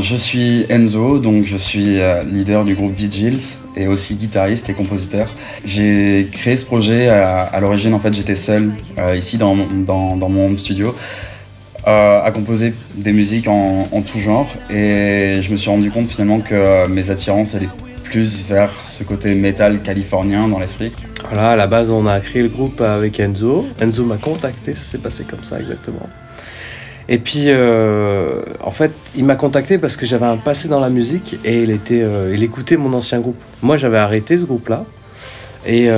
je suis Enzo, donc je suis leader du groupe Vigils et aussi guitariste et compositeur. J'ai créé ce projet à l'origine, en fait j'étais seul ici dans mon home studio à composer des musiques en tout genre, et je me suis rendu compte finalement que mes attirances allaient plus vers ce côté métal californien dans l'esprit. Voilà, à la base on a créé le groupe avec Enzo. Enzo m'a contacté, ça s'est passé comme ça exactement. Et puis, en fait, il m'a contacté parce que j'avais un passé dans la musique et il écoutait mon ancien groupe. Moi, j'avais arrêté ce groupe-là et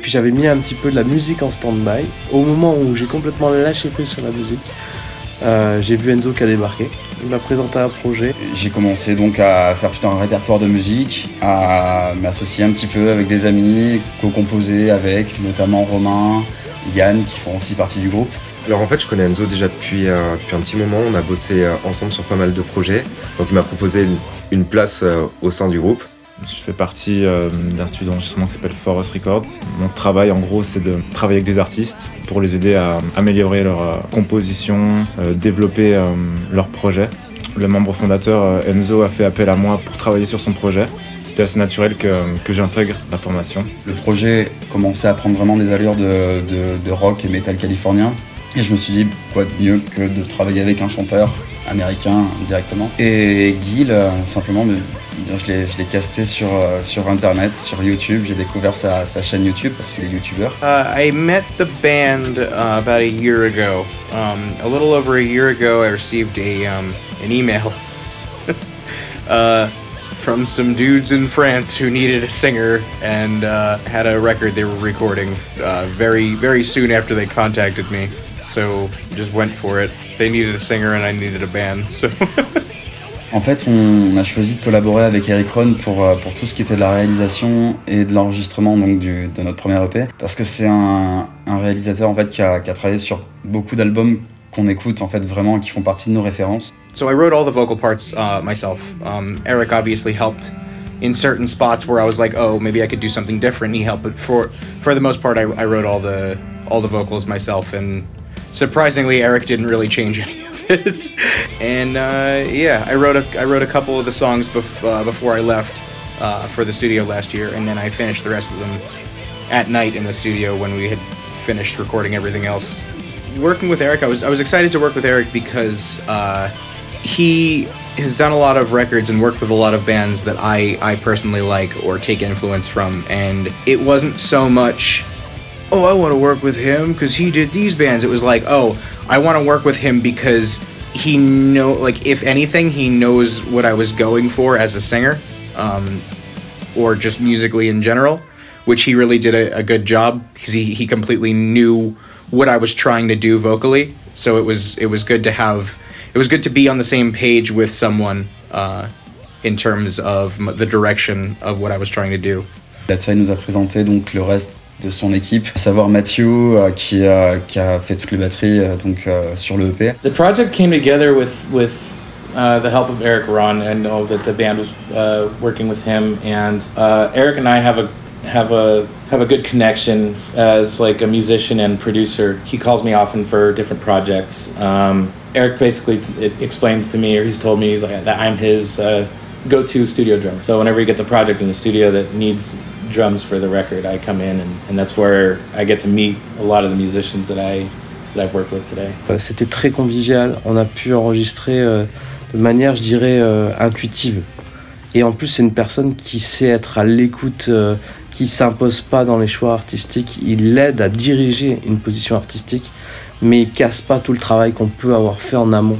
puis j'avais mis un petit peu de la musique en stand-by. Au moment où j'ai complètement lâché prise sur la musique, j'ai vu Enzo qui a débarqué. Il m'a présenté un projet. J'ai commencé donc à faire tout un répertoire de musique, à m'associer un petit peu avec des amis, co-composer avec, notamment Romain, Yann, qui font aussi partie du groupe. Alors en fait, je connais Enzo déjà depuis un petit moment. On a bossé ensemble sur pas mal de projets. Donc il m'a proposé une place au sein du groupe. Je fais partie d'un studio d'enregistrement qui s'appelle Forest Records. Mon travail, en gros, c'est de travailler avec des artistes pour les aider à améliorer leur composition, développer leurs projets. Le membre fondateur, Enzo, a fait appel à moi pour travailler sur son projet. C'était assez naturel que j'intègre la formation. Le projet commençait à prendre vraiment des allures de rock et metal californien. Et je me suis dit, quoi de mieux que de travailler avec un chanteur américain directement. Et Gil, simplement, je l'ai casté sur Internet, sur YouTube. J'ai découvert sa chaîne YouTube parce qu'il est youtubeur. I met the band about a year ago. A little over a year ago, I received an email from some dudes in France who needed a singer and had a record they were recording very soon after they contacted me. So just went for it. They needed a singer and I needed a band. So En fait, on a choisi de collaborer avec Eric Ron pour tout ce qui était de la réalisation et de l'enregistrement donc de notre premier EP, parce que c'est un réalisateur en fait qui a travaillé sur beaucoup d'albums qu'on écoute en fait vraiment, qui font partie de nos références. So I wrote all the vocal parts myself. Eric obviously helped in certain spots where I was like, oh, maybe I could do something different. He helped, but for the most part, I wrote all the vocals myself, and surprisingly, Eric didn't really change any of it. And yeah, I wrote a couple of the songs before I left for the studio last year, and then I finished the rest of them at night in the studio when we had finished recording everything else. Working with Eric, I was excited to work with Eric because he has done a lot of records and worked with a lot of bands that I personally like or take influence from, and it wasn't so much, oh, I want to work with him because he did these bands. It was like, oh, I want to work with him because he like, if anything, he knows what I was going for as a singer, or just musically in general, which he really did a good job because he completely knew what I was trying to do vocally. So it was good to be on the same page with someone in terms of the direction of what I was trying to do. Latsai nous a présenté donc le reste de son équipe, à savoir Matthew qui a fait toutes les batteries donc sur le EP. The project came together with the help of Eric Ron. I know that the band was working with him, and Eric and I have a good connection as like a musician and producer. He calls me often for different projects. Eric basically explains to me, or he's told me, he's like, that I'm his go-to studio drummer. So whenever he gets a project in the studio that needs drums for the record, I come in, and that's where I get to meet a lot of the musicians that I've worked with today. C'était très convivial. On a pu enregistrer de manière, je dirais, intuitive. Et en plus, c'est une personne qui sait être à l'écoute, qui s'impose pas dans les choix artistiques. Il l'aide à diriger une position artistique, mais il casse pas tout le travail qu'on peut avoir fait en amont.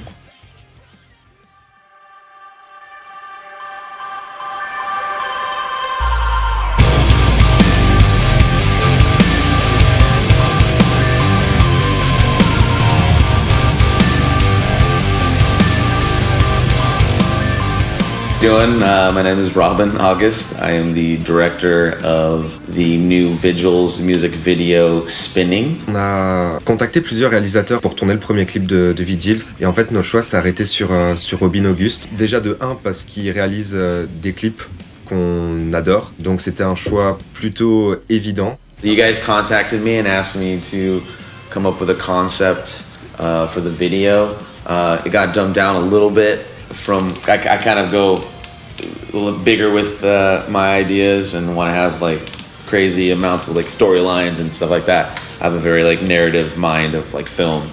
My name is Robin August. I am the director of the new Vigils music video Spinning. On a contacté plusieurs réalisateurs pour tourner le premier clip de Vigils, et en fait notre choix s'est arrêté sur Robin August. Déjà de 1 parce qu'il réalise des clips qu'on adore, donc c'était un choix plutôt évident. You guys contacted me and asked me to come up with a concept for the video. It got dumbed down a little bit I kind of go a little bigger with my ideas and want to have like crazy amounts of like storylines and stuff like that. I have a very like narrative mind of like film.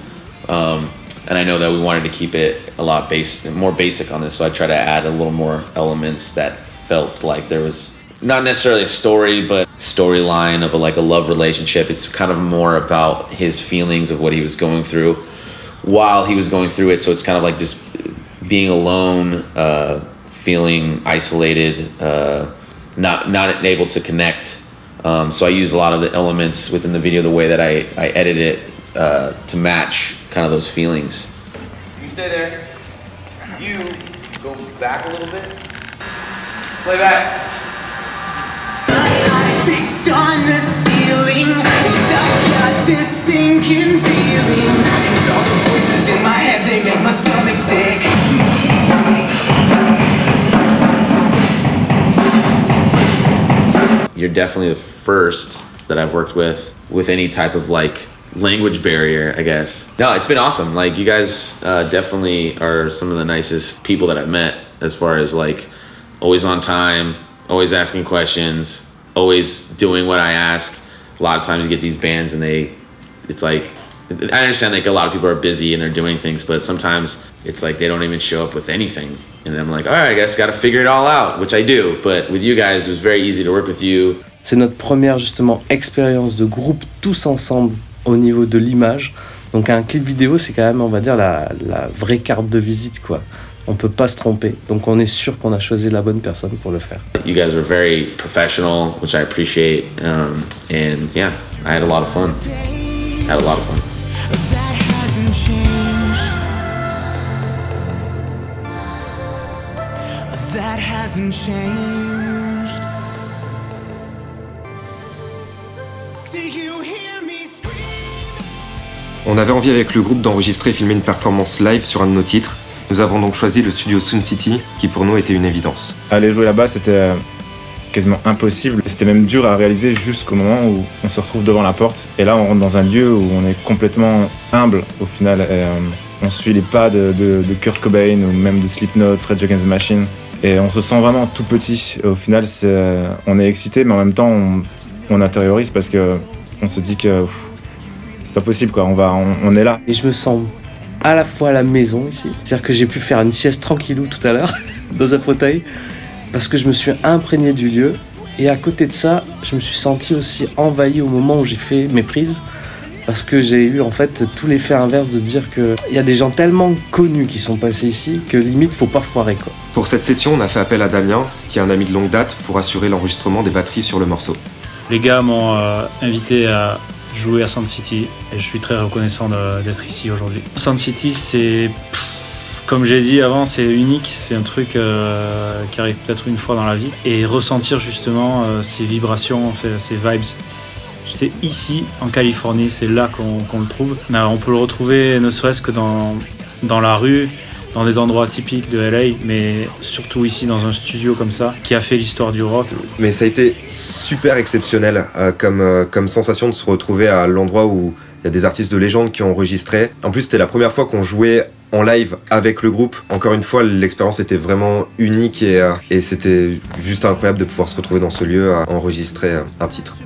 And I know that we wanted to keep it a lot more basic on this, so I try to add a little more elements that felt like there was not necessarily a story, but storyline of like a love relationship. It's kind of more about his feelings of what he was going through while he was going through it. So it's kind of like just being alone, feeling isolated, not able to connect. So I use a lot of the elements within the video, the way that I edit it to match kind of those feelings. You stay there. You go back a little bit. Play back. Fixed on the ceiling, and I've got this sinking feeling. And all the voices in my head, they make my stomach sick. You're definitely the first that I've worked with any type of like language barrier, I guess. No, it's been awesome. Like you guys definitely are some of the nicest people that I've met, as far as like always on time, always asking questions, always doing what I ask. A lot of times you get these bands and it's like, I understand like a lot of people are busy and they're doing things, but sometimes it's like they don't even show up with anything. And I'm like, all right, I guess gotta figure it all out, which I do. But with you guys, it was very easy to work with you. C'est notre première justement expérience de groupe tous ensemble au niveau de l'image. Donc un clip vidéo, c'est quand même, on va dire, la vraie carte de visite, quoi. On peut pas se tromper. Donc on est sûr qu'on a choisi la bonne personne pour le faire. You guys were very professional, which I appreciate. And yeah, I had a lot of fun. Had a lot of fun. That hasn't changed. That hasn't changed. Do you hear me scream? On avait envie avec le groupe d'enregistrer et filmer une performance live sur un de nos titres. Nous avons donc choisi le studio Sun City, qui pour nous était une évidence. Aller jouer là-bas, c'était quasiment impossible. C'était même dur à réaliser jusqu'au moment où on se retrouve devant la porte. Et là, on rentre dans un lieu où on est complètement humble au final. Et, on suit les pas de Kurt Cobain ou même de Slipknot, Rage Against the Machine. Et on se sent vraiment tout petit. Et au final, on est excité, mais en même temps, on intériorise parce qu'on se dit que c'est pas possible, quoi. On est là. Et je me sens à la fois à la maison ici, c'est-à-dire que j'ai pu faire une sieste tranquillou tout à l'heure dans un fauteuil parce que je me suis imprégné du lieu, et à côté de ça je me suis senti aussi envahi au moment où j'ai fait mes prises, parce que j'ai eu en fait tout l'effet inverse de se dire qu'il y a des gens tellement connus qui sont passés ici que limite faut pas foirer, quoi. Pour cette session, on a fait appel à Damien, qui est un ami de longue date, pour assurer l'enregistrement des batteries sur le morceau. Les gars m'ont invité à jouer à Sound City et je suis très reconnaissant d'être ici aujourd'hui. Sound City, c'est, comme j'ai dit avant, c'est unique, c'est un truc qui arrive peut-être une fois dans la vie, et ressentir justement ces vibrations, ces vibes, c'est ici en Californie, c'est là qu'on le trouve. On peut le retrouver ne serait-ce que dans la rue, dans des endroits typiques de LA, mais surtout ici dans un studio comme ça, qui a fait l'histoire du rock. Mais ça a été super exceptionnel comme sensation de se retrouver à l'endroit où il y a des artistes de légende qui ont enregistré. En plus, c'était la première fois qu'on jouait en live avec le groupe. Encore une fois, l'expérience était vraiment unique et c'était juste incroyable de pouvoir se retrouver dans ce lieu à enregistrer un titre.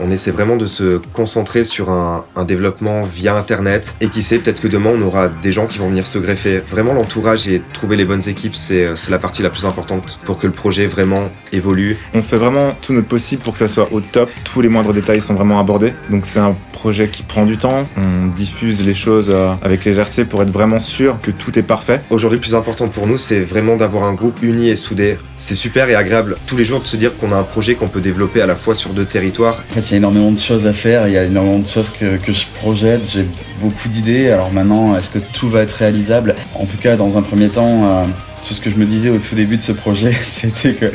On essaie vraiment de se concentrer sur un développement via Internet, et qui sait, peut-être que demain on aura des gens qui vont venir se greffer. Vraiment, l'entourage et trouver les bonnes équipes, c'est la partie la plus importante pour que le projet vraiment évolue. On fait vraiment tout notre possible pour que ça soit au top. Tous les moindres détails sont vraiment abordés. Donc c'est un projet qui prend du temps. On diffuse les choses avec légèreté pour être vraiment sûr que tout est parfait. Aujourd'hui, le plus important pour nous, c'est vraiment d'avoir un groupe uni et soudé. C'est super et agréable tous les jours de se dire qu'on a un projet qu'on peut développer à la fois sur 2 territoires. En fait, il y a énormément de choses à faire, il y a énormément de choses que je projette, j'ai beaucoup d'idées. Alors maintenant, est-ce que tout va être réalisable? En tout cas, dans un premier temps, tout ce que je me disais au tout début de ce projet, c'était que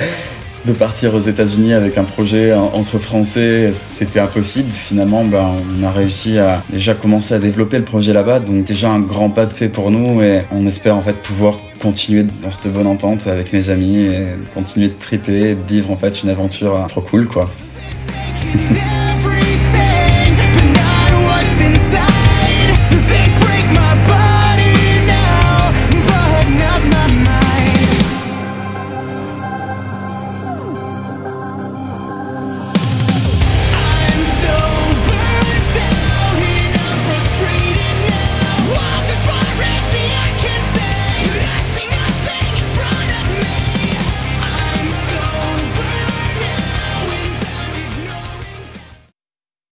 de partir aux États-Unis avec un projet entre Français, c'était impossible. Finalement, on a réussi à déjà commencer à développer le projet là-bas, donc déjà un grand pas de fait pour nous, et on espère en fait pouvoir continuer dans cette bonne entente avec mes amis et continuer de triper, de vivre en fait une aventure trop cool, quoi.